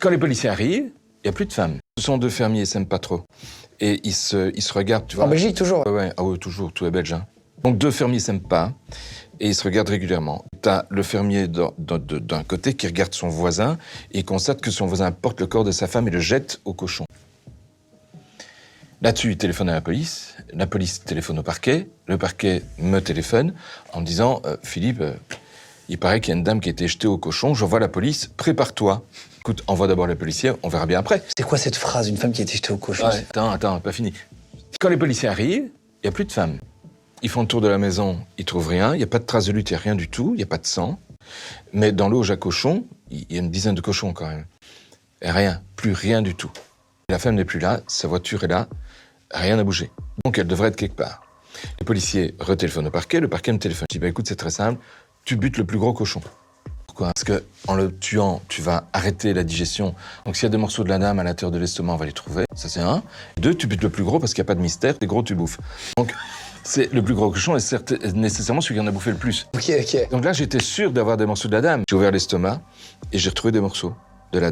Quand les policiers arrivent, il n'y a plus de femmes. Ce sont deux fermiers, ils s'aiment pas trop. Et ils se regardent, tu vois. En Belgique, toujours? Ouais, ah ouais, toujours, tout est belge. Hein. Donc deux fermiers s'aiment pas, et ils se regardent régulièrement. T'as le fermier d'un côté qui regarde son voisin, et il constate que son voisin porte le corps de sa femme et le jette au cochon. Là-dessus, il téléphone à la police téléphone au parquet, le parquet me téléphone en me disant « Philippe, il paraît qu'il y a une dame qui a été jetée au cochon, j'envoie la police, prépare-toi ». Écoute, envoie d'abord les policiers, on verra bien après. C'est quoi cette phrase, une femme qui a été jetée au cochon? Ouais, attends, pas fini. Quand les policiers arrivent, il n'y a plus de femmes. Ils font le tour de la maison, ils trouvent rien, il n'y a pas de traces de lutte, il n'y a rien du tout, il n'y a pas de sang. Mais dans l'auge à cochon, il y a une dizaine de cochons quand même. Et rien, plus rien du tout. La femme n'est plus là, sa voiture est là, rien n'a bougé. Donc elle devrait être quelque part. Les policiers retéléphonent au parquet, le parquet me téléphone. Je dis, écoute, c'est très simple, tu butes le plus gros cochon. Pourquoi? Parce que en le tuant, tu vas arrêter la digestion. Donc s'il y a des morceaux de la dame à l'intérieur de l'estomac, on va les trouver. Ça c'est un. Deux, tu butes le plus gros parce qu'il n'y a pas de mystère. Les gros, tu bouffes. Donc c'est le plus gros cochon est nécessairement celui qui en a bouffé le plus. Ok. Donc là, j'étais sûr d'avoir des morceaux de la dame. J'ai ouvert l'estomac et j'ai retrouvé des morceaux de la dame.